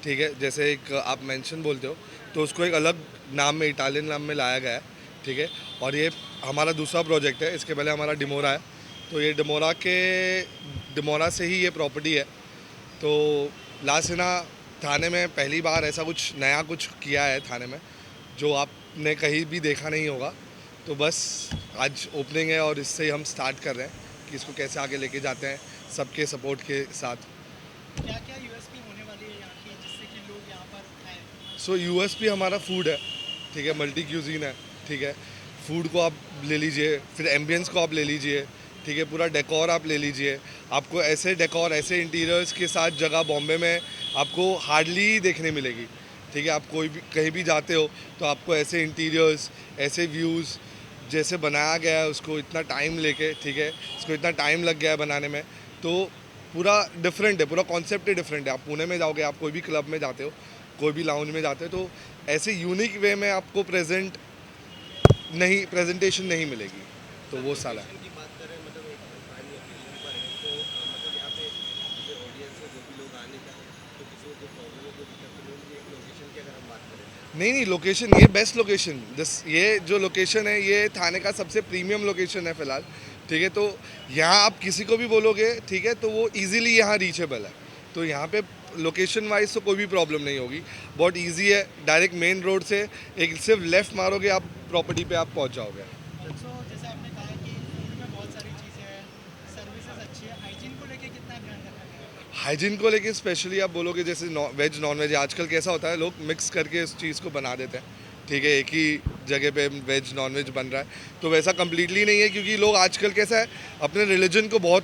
ठीक है। जैसे एक आप मेंशन बोलते हो तो उसको एक अलग नाम में, इटालियन नाम में लाया गया है, ठीक है। और ये हमारा दूसरा प्रोजेक्ट है, इसके पहले हमारा डिमोरा है। तो ये डिमोरा से ही ये प्रॉपर्टी है। तो ला सिना थाने में पहली बार ऐसा कुछ नया कुछ किया है थाने में, जो आपने कहीं भी देखा नहीं होगा। तो बस आज ओपनिंग है और इससे ही हम स्टार्ट कर रहे हैं कि इसको कैसे आगे लेके जाते हैं सबके सपोर्ट के साथ। क्या क्या यूएसपी होने वाली है यहाँ की जिससे कि लोग यहाँ पर आए? सो यूएसपी हमारा फूड है, ठीक है। मल्टी क्यूजीन है, ठीक है। फूड को आप ले लीजिए, फिर एम्बियंस को आप ले लीजिए, ठीक है। पूरा डेकोर आप ले लीजिए। आपको ऐसे डेकोर, ऐसे इंटीरियर्स के साथ जगह बॉम्बे में आपको हार्डली देखने मिलेगी, ठीक है। आप कोई भी कहीं भी जाते हो तो आपको ऐसे इंटीरियर्स, ऐसे व्यूज़ जैसे बनाया गया है उसको इतना टाइम लेके, ठीक है। इसको इतना टाइम लग गया है बनाने में, तो पूरा डिफरेंट है, पूरा कॉन्सेप्ट ही डिफरेंट है। आप पुणे में जाओगे, आप कोई भी क्लब में जाते हो, कोई भी लाउंज में जाते हो, तो ऐसे यूनिक वे में आपको प्रेजेंटेशन नहीं मिलेगी। तो वो साला है। की बात करें मतलब एक प्राइम लोकेशन पर है तो मतलब यहाँ पे जो ऑडियंस है जो भी लोग आने का तो किसी को कोई प्रॉब्लम है कोई दिक्कत तो नहीं होगी एक लोकेशन की अगर हम बात करें? नहीं, लोकेशन ये बेस्ट लोकेशन, ये जो लोकेशन है ये थाने का सबसे प्रीमियम लोकेशन है फ़िलहाल, ठीक है। तो यहाँ आप किसी को भी बोलोगे, ठीक है, तो वो इजीली यहाँ रीचेबल है। तो यहाँ पे लोकेशन वाइज तो कोई भी प्रॉब्लम नहीं होगी, बहुत इजी है। डायरेक्ट मेन रोड से एक सिर्फ लेफ़्ट मारोगे आप प्रॉपर्टी पे आप पहुँच जाओगे। सो जैसे आपने कहा कि फूड में बहुत सारी चीज़ें हैं, सर्विसेज अच्छी है, हाइजीन को लेके कितना ध्यान रखा गया है? हाइजीन को लेके स्पेशली आप बोलोगे जैसे वेज नॉन वेज, आजकल कैसा होता है लोग मिक्स करके इस चीज़ को बना देते हैं, ठीक है। एक ही जगह पे वेज नॉन वेज बन रहा है, तो वैसा कम्प्लीटली नहीं है, क्योंकि लोग आजकल कैसा है अपने रिलीजन को बहुत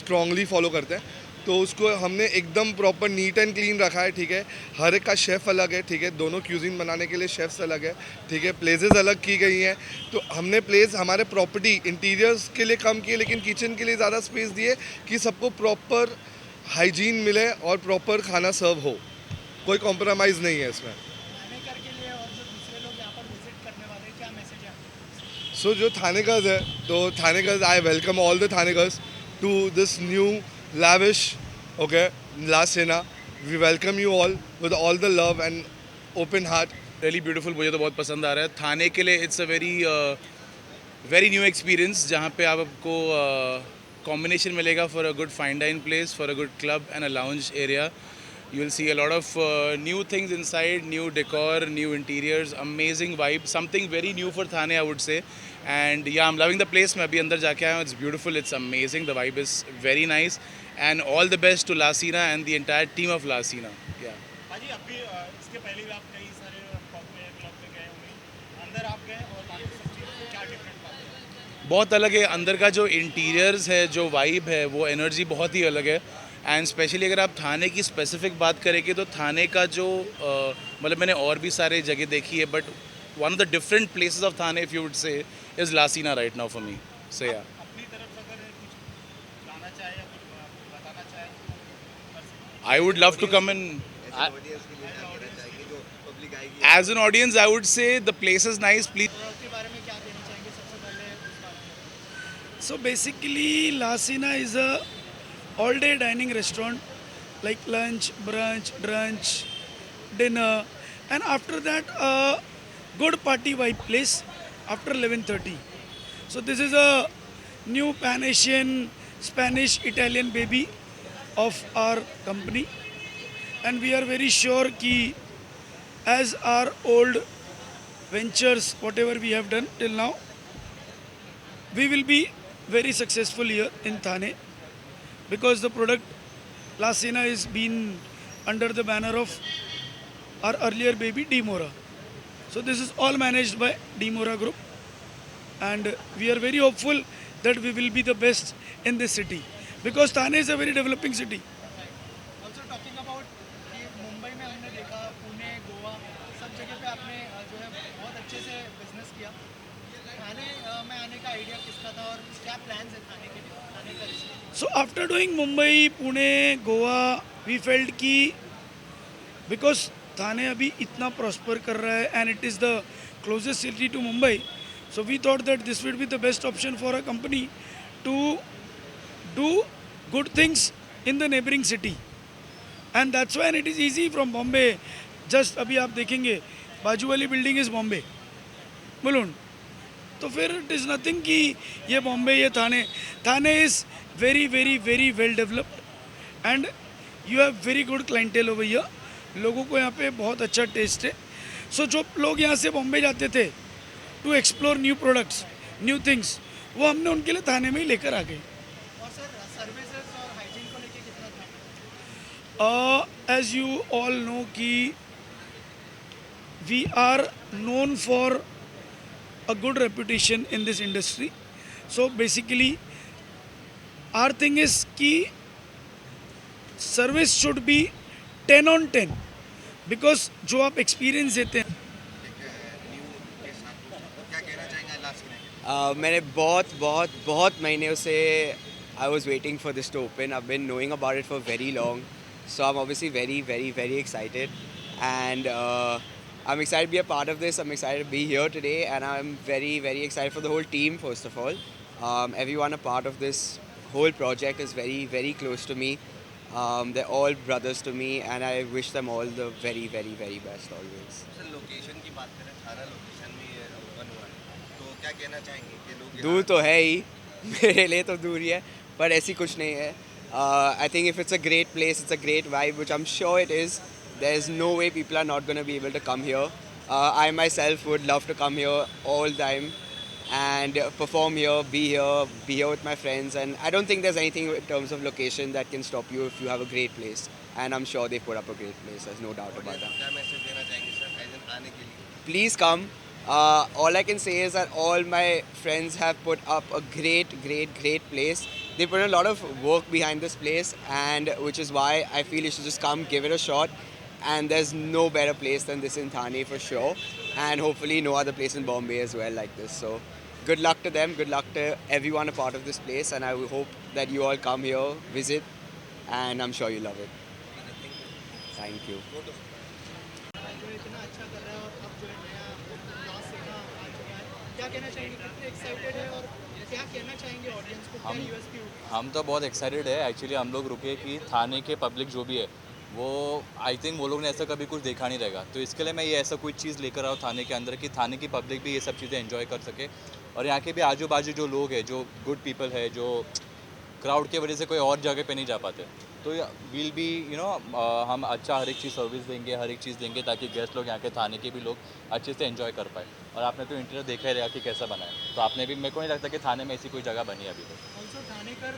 स्ट्रांगली फॉलो करते हैं। तो उसको हमने एकदम प्रॉपर नीट एंड क्लीन रखा है, ठीक है। हर एक का शेफ़ अलग है, ठीक है। दोनों क्यूजिन बनाने के लिए शेफ्स अलग है, ठीक है। प्लेसेस अलग की गई हैं। तो हमने प्लेस हमारे प्रॉपर्टी इंटीरियर्स के लिए कम किए, लेकिन किचन के लिए ज़्यादा स्पेस दिए कि सबको प्रॉपर हाइजीन मिले और प्रॉपर खाना सर्व हो। कोई कॉम्प्रोमाइज़ नहीं है इसमें। थानेकर के लिए और जो दूसरे लोग यहाँ पर विजिट करने वाले हैं, क्या मैसेज है आपका? सो जो थानेगर्स है, तो Thanekars, I welcome all the Thanekars to this new lavish, okay, La Sena. We welcome you all with all the love and open heart. Really beautiful, मुझे तो बहुत पसंद आ रहा है। थाने के लिए it's a very new experience जहाँ पे आपको कॉम्बिनेशन मिलेगा for a good fine dine place, for a good club and a lounge area. You will see a lot of new things inside, new decor, new interiors, amazing vibe, something very new for Thane, I would say. And yeah, I'm loving the place. मैं अभी अंदर जाके आया हूँ. It's beautiful, it's amazing. The vibe is very nice. And all the best to La Sina and the entire team of La Sina. Yeah. भाजी अभी इसके पहले भी आप कई सारे पब में, क्लब में गए होंगे, अंदर आप गए और बाकी सब चीज़ को क्या डिफरेंट पाते हैं? बहुत अलग है अंदर का जो इंटीरियर्स है, जो वाइब है, वो एनर्जी बहुत ही अलग है. एंड स्पेशली अगर आप थाने की स्पेसिफिक बात करेंगे तो थाने का जो मतलब मैंने और भी सारे जगह देखी है, but one of the different places of Thane if you would say is La Sina right now for me. So या अपनी तरफ से अगर कुछ लाना चाहे या कुछ बताना चाहे तो कर सकते हैं। I would love to come in audience के लिए क्या कहना चाहेंगे जो पब्लिक आएगी? As an audience. I would say the place is nice. Please के बारे में क्या देना चाहेंगे सबसे पहले उस बारे में? So basically, La Sina is a all-day dining restaurant, like lunch, brunch, dinner, and after that, a good party vibe place after 11:30. So this is a new Pan-Asian, Spanish, Italian baby of our company, and we are very sure कि as our old ventures, whatever we have done till now, we will be very successful here in Thane because the product La Sina is been under the banner of our earlier baby Dimora. So this is all managed by Dimora Group, and we are very hopeful that we will be the best in this city because Thane is a very developing city. Also talking about कि मुंबई में हमने देखा, पुणे, गोवा, सब जगह पे आपने जो है बहुत अच्छे से बिजनेस किया. थाने में आने का आइडिया किसका था और क्या प्लान्स है थाने के लिए, थाने का रिश्ते? So after doing Mumbai, Pune, Goa, we felt कि because थाने अभी इतना प्रॉस्पर कर रहा है and it is the closest city to Mumbai, so we thought that this would be the best option for a company to do good things in the neighboring city. And that's why it is easy from Bombay. Just अभी आप देखेंगे बाजू वाली building is Bombay balloon. तो फिर it is nothing कि ये बॉम्बे ये Thane. Thane is very very very well developed and you have very good clientele over here. लोगों को यहाँ पे बहुत अच्छा टेस्ट है. सो जो लोग यहाँ से बॉम्बे जाते थे to explore new products new things, वो हमने उनके लिए थाने में ही लेकर आ गए. और सर सर्विसेज और हाइजीन को लेके कितना था? एज यू ऑल नो कि we are known for a good reputation in this industry. So basically our thing is कि service should be 10 on 10 because जो आप experience देते हैं. क्या कहना चाहेंगे लास्ट में? मैंने बहुत महीनों से I was waiting for this to open. I've been knowing about it for very long, so I'm obviously very excited, and I'm excited to be a part of this. I'm excited to be here today, and I'm very excited for the whole team. First of all, everyone a part of this whole project is very close to me. They're all brothers to me, and I wish them all the very best always. Sir location की बात करें, 18 location में ये open हुआ है, तो क्या कहना चाहेंगे कि लोग दूर तो है ही, मेरे लिए तो दूर ही है, पर ऐसी कुछ नहीं है. I think if it's a great place, it's a great vibe, which I'm sure it is. There's no way people are not going to be able to come here. I myself would love to come here all the time and perform here, be here with my friends. And I don't think there's anything in terms of location that can stop you if you have a great place. And I'm sure they put up a great place. There's no doubt about that. क्या message देना चाहेंगे sir as आने के लिए? Please come. All I can say is that all my friends have put up a great place. They put a lot of work behind this place, and which is why I feel you should just come, give it a shot. And there's no better place than this in Thane for sure, and hopefully no other place in Bombay as well like this. So good luck to them, good luck to everyone a part of this place, and I hope that you all come here, visit, and I'm sure you love it. Thank you. जो इतना अच्छा कर रहा है और अब जो है नया लॉस सेना आ चुका है, क्या कहना चाहेंगे? कितने एक्साइटेड है और क्या कहना चाहेंगे ऑडियंस को? क्या यूएसपी होगी? हम तो बहुत एक्साइटेड है. एक्चुअली हम लोग रुके कि थाने के पब्लिक जो भी है वो आई थिंक वो लोग ने ऐसा कभी कुछ देखा नहीं रहेगा, तो इसके लिए मैं ये ऐसा कोई चीज़ लेकर आऊँ थाने के अंदर कि थाने की पब्लिक भी ये सब चीज़ें एंजॉय कर सके, और यहाँ के भी आजू बाजू जो लोग हैं, जो गुड पीपल है, जो क्राउड की वजह से कोई और जगह पे नहीं जा पाते, तो विल बी हम अच्छा हर एक चीज़ सर्विस देंगे, हर एक चीज़ देंगे ताकि गेस्ट लोग यहाँ के थाने के भी लोग अच्छे से एंजॉय कर पाए. और आपने तो इंटरव्यू देखा ही रहेगा कि कैसा बना है, तो आपने भी, मेरे को नहीं लगता कि थाने में ऐसी कोई जगह बनी है अभी तक. ऑल्सो थानेकर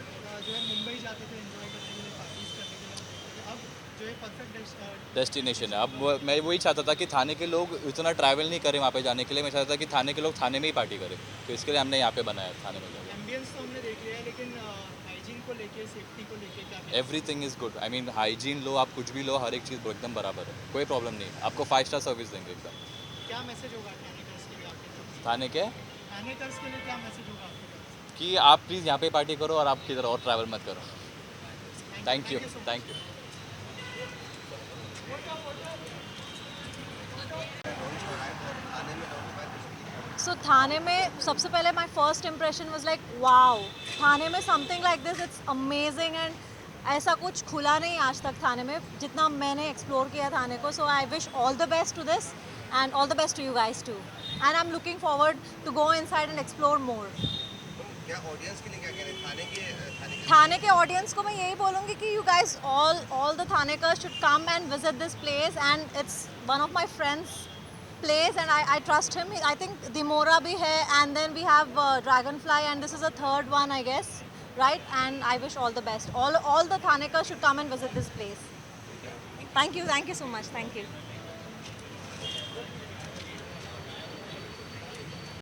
जो है मुंबई जाते थे एंजॉय करने के लिए, पार्टीज करने के लिए, अब जो है परफेक्ट डेस्टिनेशन है. अब मैं वही चाहता था कि थाने के लोग इतना ट्रैवल नहीं करें वहाँ पे जाने के लिए. मैं चाहता था कि थाने के लोग थाने में ही पार्टी करें, तो इसके लिए हमने यहाँ पे बनाया थाने में जाकर. एम्बियंस तो हमने देख लिया है, लेकिन हाइजीन को लेके, सेफ्टी को लेके क्या कहना? Everything is good. I mean hygiene लो, आप कुछ भी लो, हर एक चीज़ एकदम बराबर है, कोई प्रॉब्लम नहीं. आपको 5 स्टार सर्विस देंगे एकदम. क्या मैसेज होगा थानेकर्स के लिए आपके तरफ से? थाने के थानेकर्स के लिए क्या मैसेज होगा आपके तरफ से? कि आप प्लीज़ यहाँ पे पार्टी करो और आप किधर और ट्रैवल मत करो. Thank you. Thank you. So Thane में सबसे पहले my first impression was like wow, Thane में something like this, it's amazing. And ऐसा कुछ खुला नहीं आज तक थाने में जितना मैंने एक्सप्लोर किया थाने को. So I wish all the best to this and all the best to you guys too, and I am looking forward to go inside and explore more. क्या ऑडियंस के लिए क्या कह रहे हैं? थाने के ऑडियंस को मैं यही बोलूँगी कि you guys all the Thanekars should come and visit this place, and it's one of my friends place and I trust him. I think Dimora bhi hai, and then we have Dragonfly, and this is the third one I guess, right? And I wish all the best. All the Thanekars should come and visit this place. Thank you so much. Thank you.